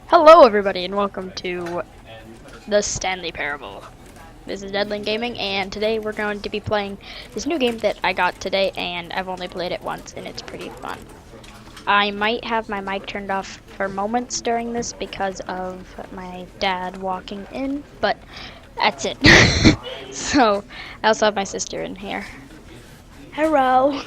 Hello everybody and welcome to the Stanley Parable. This is Deadling Gaming and today we're going to be playing this new game that I got today and I've only played it once and it's pretty fun. I might have my mic turned off for moments during this because of my dad walking in, but that's it. So, I also have my sister in here. Hello.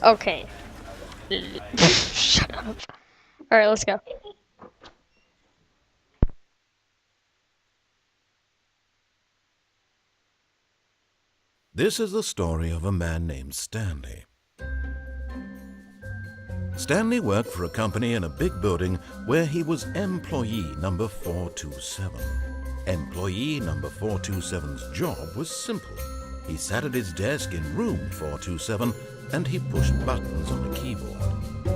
Okay. Shut up. Alright, let's go. This is the story of a man named Stanley. Stanley worked for a company in a big building where he was employee number 427. Employee number 427's job was simple. He sat at his desk in room 427 and he pushed buttons on a keyboard.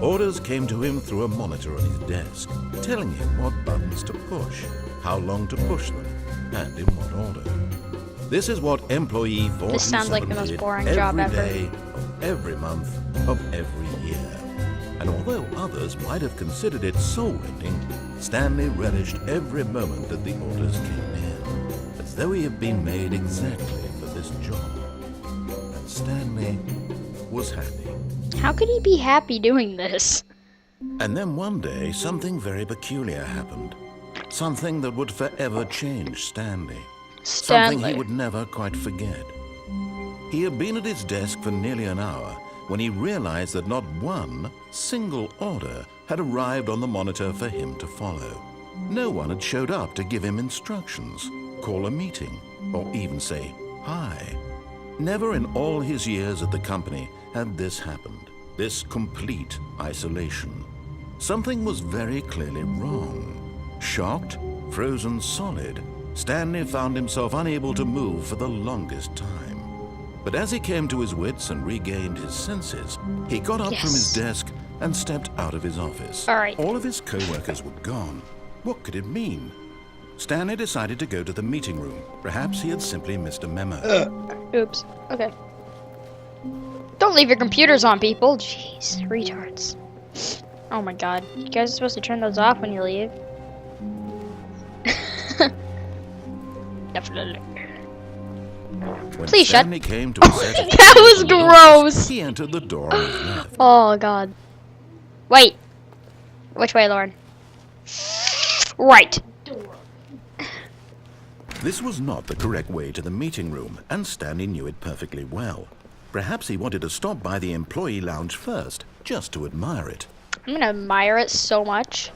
Orders came to him through a monitor on his desk, telling him what buttons to push, how long to push them, and in what order. This is what employee 427 This sounds like the most boring did job every ever. day of every month of every year. And although others might have considered it soul-rending, Stanley relished every moment that the orders came in, as though he had been made exactly for this job. And Stanley was happy. How could he be happy doing this? And then one day, something very peculiar happened. Something that would forever change Stanley. Something he would never quite forget. He had been at his desk for nearly an hour when he realized that not one single order had arrived on the monitor for him to follow. No one had showed up to give him instructions, call a meeting, or even say hi. Never in all his years at the company had this happened, this complete isolation. Something was very clearly wrong. Shocked, frozen solid, Stanley found himself unable to move for the longest time. But as he came to his wits and regained his senses, he got up from his desk and stepped out of his office. All of his co-workers were gone. What could it mean? Stanley decided to go to the meeting room. Perhaps he had simply missed a memo. Oops. Okay. Don't leave your computers on, people. Jeez, retards. Oh my god. You guys are supposed to turn those off when you leave. Definitely. When Please Stanley came to a set of That was gross. he entered the door on his left. Oh god. Wait. Which way, Lauren? Right. This was not the correct way to the meeting room, and Stanley knew it perfectly well. Perhaps he wanted to stop by the employee lounge first, just to admire it. I'm gonna admire it so much.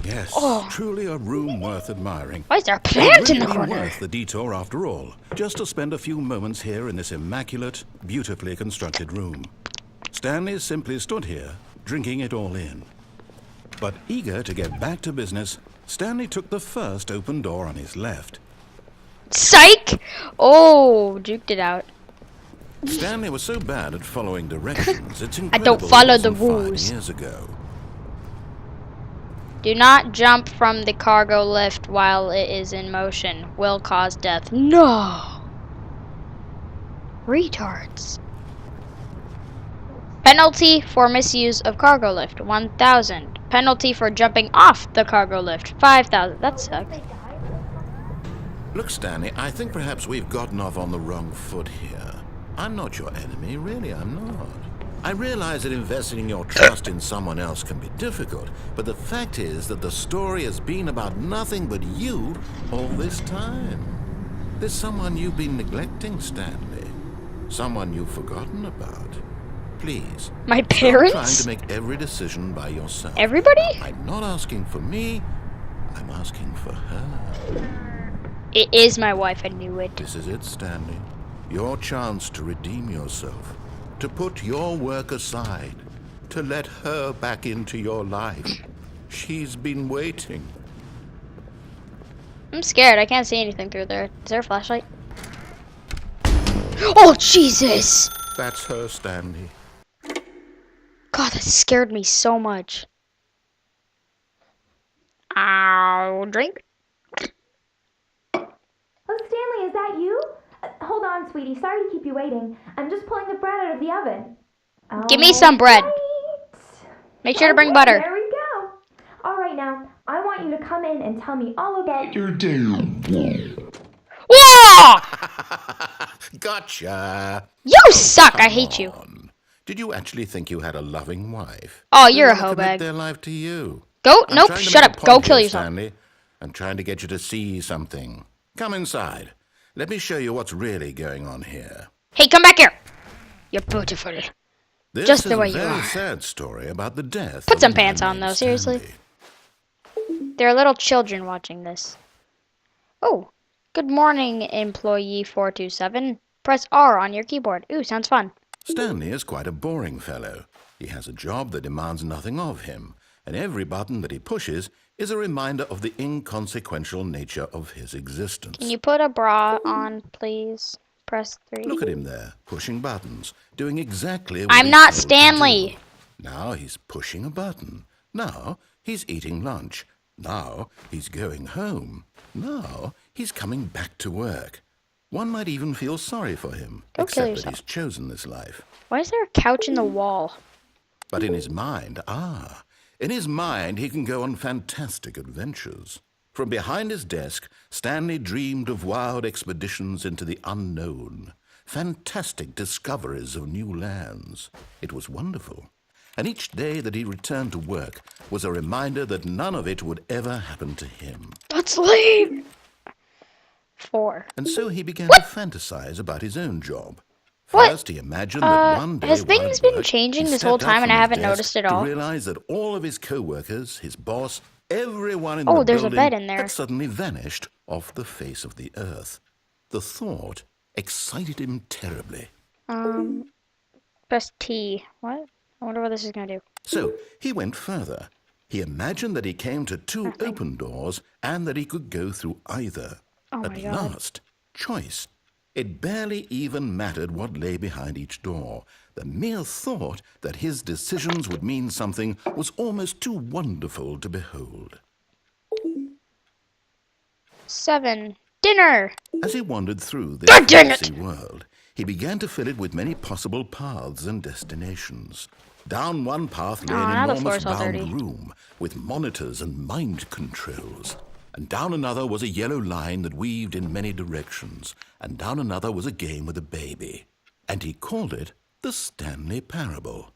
Yes, truly a room worth admiring. Why is there a plant in the Really corner? worth the detour after all, just to spend a few moments here in this immaculate, beautifully constructed room. Stanley simply stood here, drinking it all in. But eager to get back to business, Stanley took the first open door on his left. Psych! Oh, juked it out. Stanley was so bad at following directions, it's incredible. I don't follow it the wasn't 5 rules. years ago. Do not jump from the cargo lift while it is in motion. Will cause death. No! Retards. Penalty for misuse of cargo lift, 1,000. Penalty for jumping off the cargo lift, 5,000. That sucks. Look, Stanley, I think perhaps we've gotten off on the wrong foot here. I'm not your enemy, really, I'm not. I realize that investing your trust in someone else can be difficult, but the fact is that the story has been about nothing but you all this time. There's someone you've been neglecting, Stanley. Someone you've forgotten about. Please. My Stop parents? trying to make every decision by yourself. Everybody? I'm not asking for me, I'm asking for her. It is my wife, I knew it. This is it, Stanley. Your chance to redeem yourself. To put your work aside, to let her back into your life. She's been waiting. I'm scared, I can't see anything through there. Is there a flashlight? Oh, Jesus! That's her, Stanley. God, that scared me so much. Ow, drink. Oh, Stanley, is that you? Hold on, sweetie. Sorry to keep you waiting. I'm just pulling the bread out of the oven. Give me some bread. Right. Make sure to bring butter. There we go. All right now. I want you to come in and tell me all about your day. Whoa! Gotcha. You Oh, suck. I come hate you. on. Did you actually think you had a loving wife? Oh, They you're a wanna hoe commit bag. their life to you. Go. I'm Nope. trying to Shut make a up. Go point kill here, yourself. Stanley. I'm trying to get you to see something. Come inside. Let me show you what's really going on here. Hey, come back here. You're beautiful. This Just is the way a you very are. sad story about the death Put of some a man pants on, named though, seriously. Stanley. There are little children watching this. Oh, good morning, employee 427. Press R on your keyboard. Ooh, sounds fun. Stanley is quite a boring fellow. He has a job that demands nothing of him, and every button that he pushes is a reminder of the inconsequential nature of his existence. Can you put a bra on, please? Press 3. Look at him there, pushing buttons, doing exactly what I'm he's not told to Stanley. do. Now he's pushing a button. Now he's eating lunch. Now he's going home. Now he's coming back to work. One might even feel sorry for him, Go kill except that yourself. he's chosen this life. Why is there a couch in the wall? But in his mind, in his mind he can go on fantastic adventures. From behind his desk, Stanley dreamed of wild expeditions into the unknown, fantastic discoveries of new lands. It was wonderful. And each day that he returned to work was a reminder that none of it would ever happen to him. Let's leave. 4. And so he began to fantasize about his own job. What? First, he imagined that one day has while things at been work, changing he this whole stepped up time and from I his haven't desk noticed it all? to realize that all of his co-workers, his boss, everyone in Oh, the there's a building bed in there. had suddenly vanished off the face of the earth. The thought excited him terribly. Press T. What? I wonder what this is going to do. So he went further. He imagined that he came to 2 open doors and that he could go through either. Oh my At God. last, choice. It barely even mattered what lay behind each door. The mere thought that his decisions would mean something was almost too wonderful to behold. 7. Dinner. As he wandered through this God dang it! fantasy world, he began to fill it with many possible paths and destinations. Down one path lay Aw, an now the enormous floor's all dirty. round room with monitors and mind controls. And down another was a yellow line that weaved in many directions. And down another was a game with a baby. And he called it the Stanley Parable.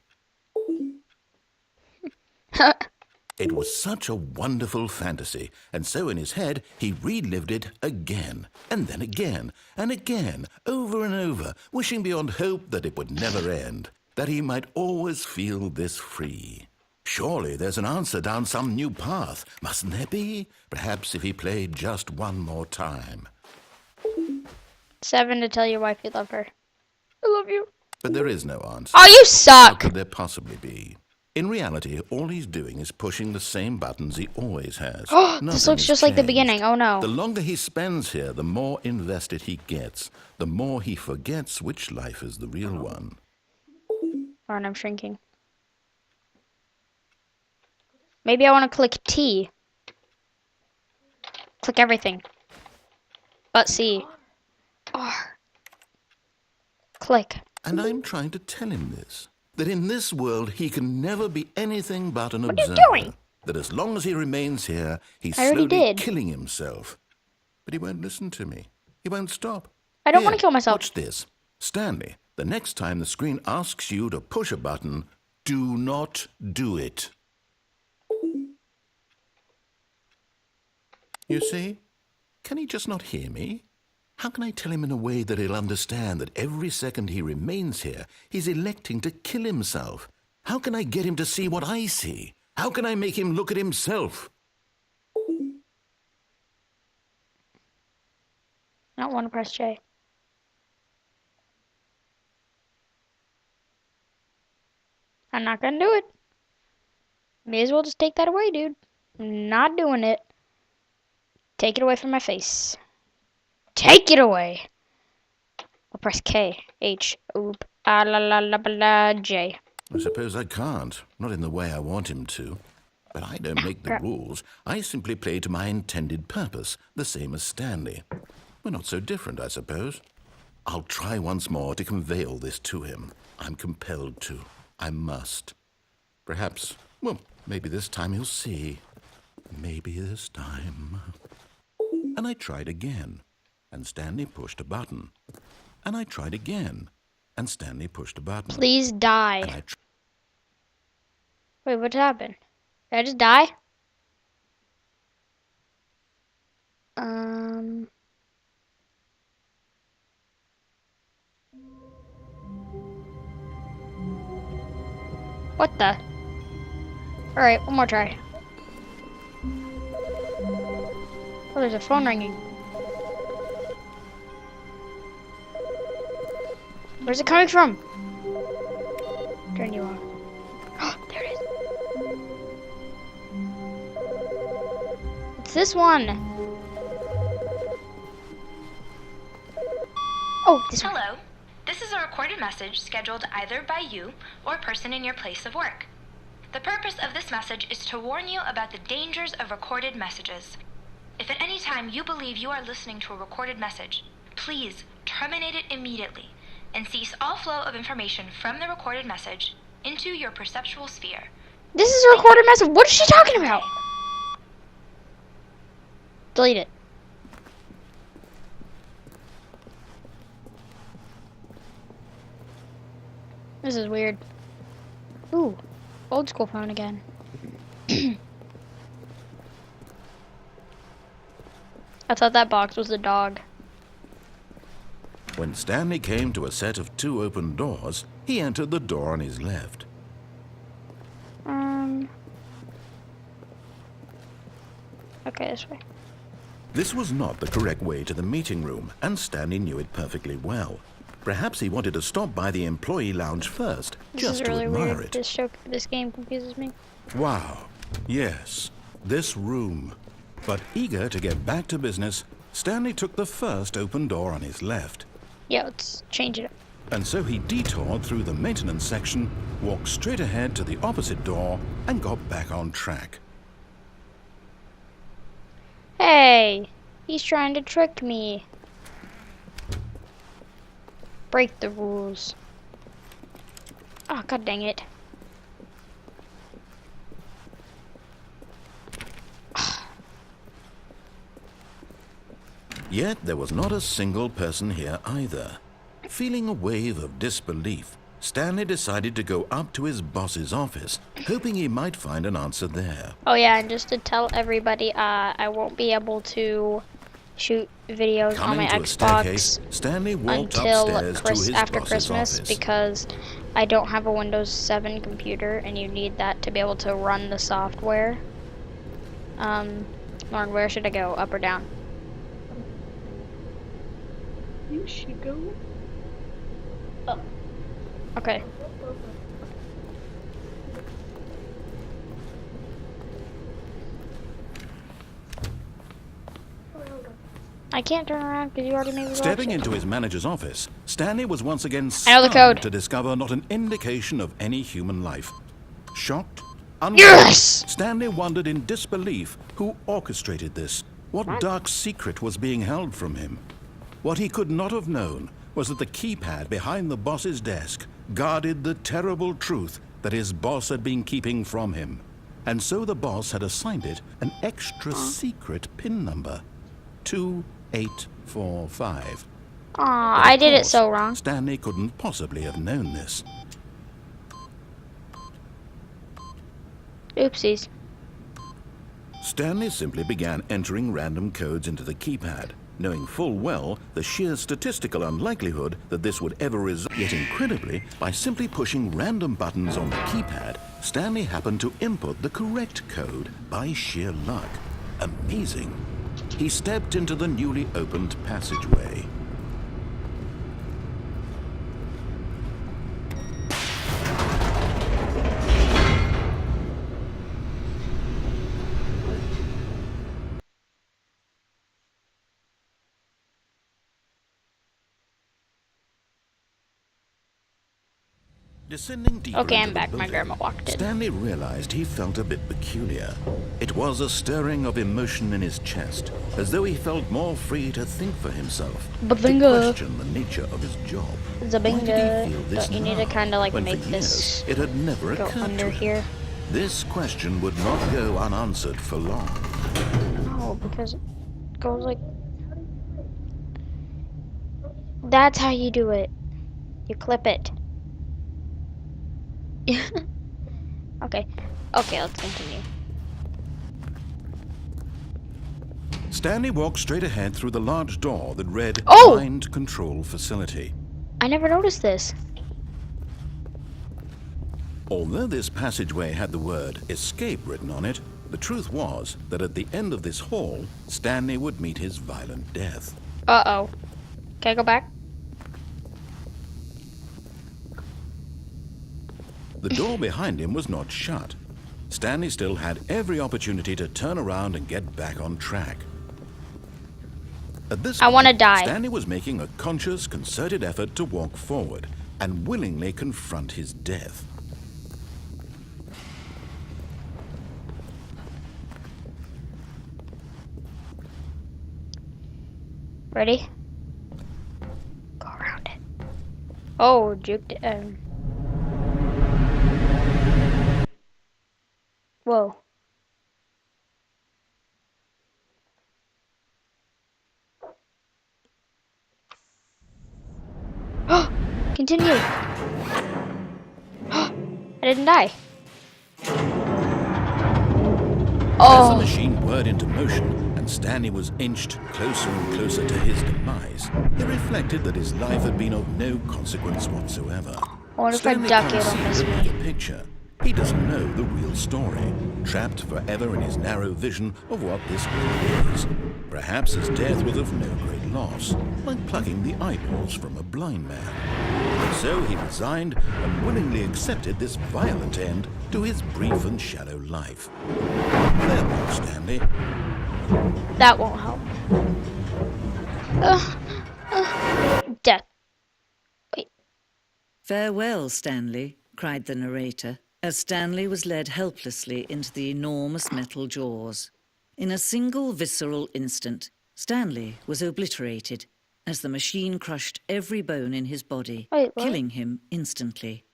It was such a wonderful fantasy, and so in his head he relived it again, and then again, and again, over and over, wishing beyond hope that it would never end, that he might always feel this free. Surely there's an answer down some new path, mustn't there be? Perhaps if he played just one more time. 7 to tell your wife you love her. I love you. But there is no answer. Oh, you How suck. could there possibly be? In reality, all he's doing is pushing the same buttons he always has. This Nothing looks has just like the changed. beginning. Oh no. The longer he spends here, the more invested he gets. The more he forgets which life is the real one. Darn, I'm shrinking. Maybe I want to click T. Click everything. But C. R. Click. And I'm trying to tell him this. That in this world he can never be anything but an What are you observer. doing? That as long as he remains here, he's I already slowly did. killing himself. But he won't listen to me. He won't stop. I don't Here, want to kill myself. Watch this. Stanley, the next time the screen asks you to push a button, do not do it. You see? Can he just not hear me? How can I tell him in a way that he'll understand that every second he remains here, he's electing to kill himself? How can I get him to see what I see? How can I make him look at himself? I don't want to press J. I'm not gonna do it. May as well just take that away, dude. Not doing it. Take it away from my face. Take it away. I'll press K, H, oop, la la la la J. I suppose I can't. Not in the way I want him to. But I don't make the crap. rules. I simply play to my intended purpose, the same as Stanley. We're not so different, I suppose. I'll try once more to convey all this to him. I'm compelled to. I must. Perhaps, well, maybe this time he'll see. maybe this time. And I tried again, and Stanley pushed a button. And I tried again, and Stanley pushed a button. Please die. Wait, what happened? Did I just die? What the? Alright, one more try. Oh, there's a phone ringing. Where's it coming from? Turn you on. Oh, there it is. It's this one. Oh, this one. Hello. This is a recorded message scheduled either by you or a person in your place of work. The purpose of this message is to warn you about the dangers of recorded messages. If at any time you believe you are listening to a recorded message, please terminate it immediately and cease all flow of information from the recorded message into your perceptual sphere. This is a recorded message. What is she talking about? Delete it. This is weird. Ooh, old school phone again. I thought that box was a dog. When Stanley came to a set of 2 open doors, he entered the door on his left. Okay, this way. This was not the correct way to the meeting room, and Stanley knew it perfectly well. Perhaps he wanted to stop by the employee lounge first, just to admire it. This game confuses me. Wow, yes, this room. But eager to get back to business, Stanley took the first open door on his left. Yeah, let's change it up. And so he detoured through the maintenance section, walked straight ahead to the opposite door, and got back on track. Hey, he's trying to trick me. Break the rules. Oh, god dang it. Yet there was not a single person here either. Feeling a wave of disbelief, Stanley decided to go up to his boss's office, hoping he might find an answer there. Oh yeah, and just to tell everybody, I won't be able to shoot videos on my Xbox Stanley walked until upstairs to his after boss's Christmas office. because I don't have a Windows 7 computer, and you need that to be able to run the software. Lauren, where should I go? Up or down? You should go up. Okay. I can't turn around because you already made me watch Stepping it. into his manager's office, Stanley was once again I know the stunned code. to discover not an indication of any human life. Shocked, Yes! Stanley wondered in disbelief who orchestrated this. What dark secret was being held from him? What he could not have known was that the keypad behind the boss's desk guarded the terrible truth that his boss had been keeping from him. And so the boss had assigned it an extra secret PIN number, 2845. Aw, I did it so wrong. Stanley couldn't possibly have known this. Oopsies. Stanley simply began entering random codes into the keypad, knowing full well the sheer statistical unlikelihood that this would ever result. Yet incredibly, by simply pushing random buttons on the keypad, Stanley happened to input the correct code by sheer luck. Amazing. He stepped into the newly opened passageway. Descending deeper Okay, I'm into the back. My building, grandma walked in. Stanley realized he felt a bit peculiar. It was a stirring of emotion in his chest, as though he felt more free to think for himself, to Babinga. question the nature of his job. Why did Zabinga. he feel this Don't you need to now, kind of like when make for this years it had never go occurred under to him? here? This question would not go unanswered for long. No, because it goes like... That's how you do it. You clip it. Okay. Okay, let's continue. Stanley walked straight ahead through the large door that read Oh! Mind Control Facility. I never noticed this. Although this passageway had the word escape written on it, the truth was that at the end of this hall, Stanley would meet his violent death. Uh-oh. Can I go back? The door behind him was not shut. Stanley still had every opportunity to turn around and get back on track. At this I want to point, die. Stanley was making a conscious, concerted effort to walk forward and willingly confront his death. Ready? Go around it. Oh, juked it. Whoa. Continue. I didn't die. As the Oh. machine whirred into motion and Stanley was inched closer and closer to his demise, he reflected that his life had been of no consequence whatsoever. I wonder if I Stanley duck can't it, see it'll miss the me. bigger picture. He doesn't know the real story, trapped forever in his narrow vision of what this world is. Perhaps his death was of no great loss, like plucking the eyeballs from a blind man. So he resigned and willingly accepted this violent end to his brief and shallow life. Farewell, Stanley. That won't help. Death. Wait. "Farewell, Stanley," cried the narrator, as Stanley was led helplessly into the enormous metal jaws. In a single visceral instant, Stanley was obliterated as the machine crushed every bone in his body, Wait, what? killing him instantly.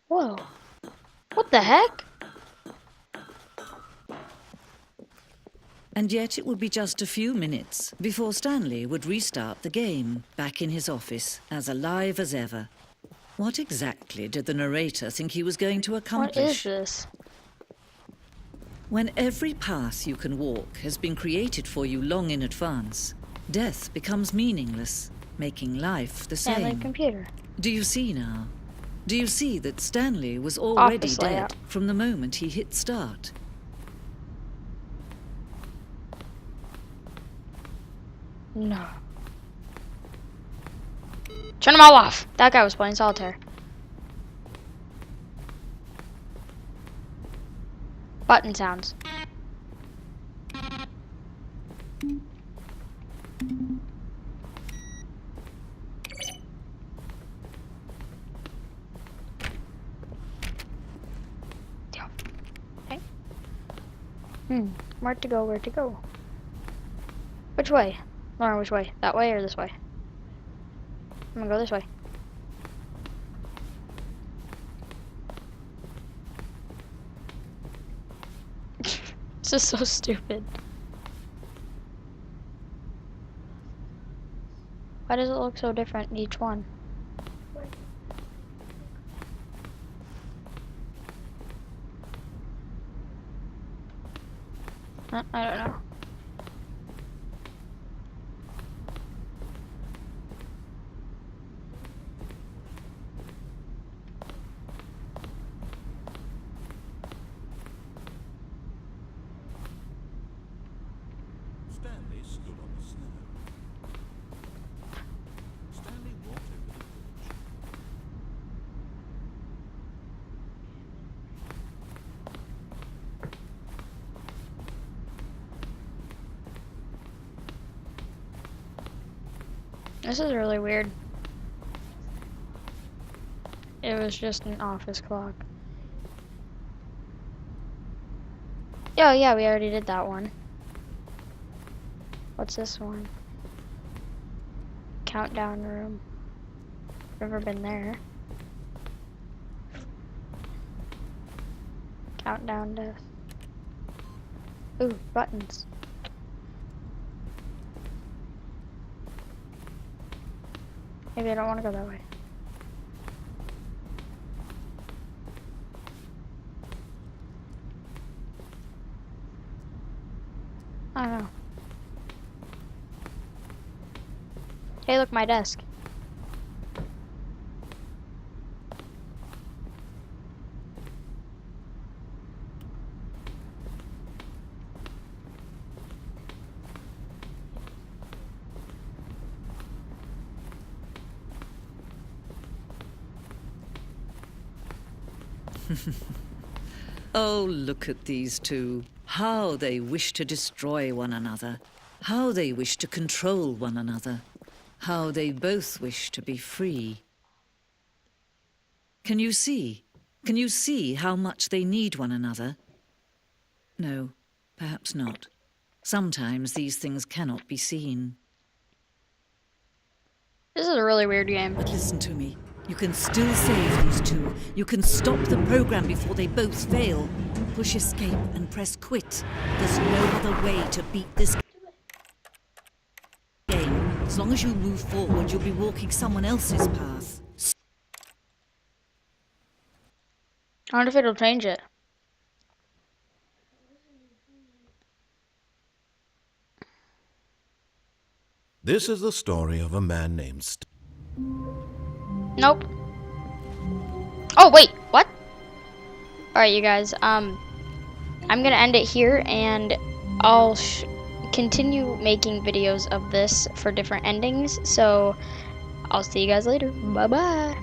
Whoa. What the heck? And yet it would be just a few minutes before Stanley would restart the game, back in his office, as alive as ever. What exactly did the narrator think he was going to accomplish? What is this? When every path you can walk has been created for you long in advance, death becomes meaningless, making life the Stanley same. computer. Do you see now? Do you see that Stanley was already Office dead layout. from the moment he hit start? No. Turn them all off. That guy was playing solitaire. Button sounds. Okay. Where to go? Where to go? Which way? Lauren, which way? That way or this way? I'm gonna go this way. This is so stupid. Why does it look so different in each one? I don't know. Stanley stood on the snow. Stanley walked over the bridge. This is really weird. It was just an office clock. Oh yeah, we already did that one. What's this one? Countdown room. Never been there. Countdown death. Ooh, buttons. Maybe I don't want to go that way. I don't know. Hey, look, my desk. Oh, look at these two. How they wish to destroy one another. How they wish to control one another. How they both wish to be free. Can you see? Can you see how much they need one another? No, perhaps not. Sometimes these things cannot be seen. This is a really weird game. But listen to me. You can still save these two. You can stop the program before they both fail. Push escape and press quit. There's no other way to beat this game. As long as you move forward, you'll be walking someone else's path. I wonder if it'll change it. This is the story of a man named Nope. Oh, wait, what? Alright, you guys, I'm gonna end it here, and I'll continue making videos of this for different endings, so I'll see you guys later. Bye-bye.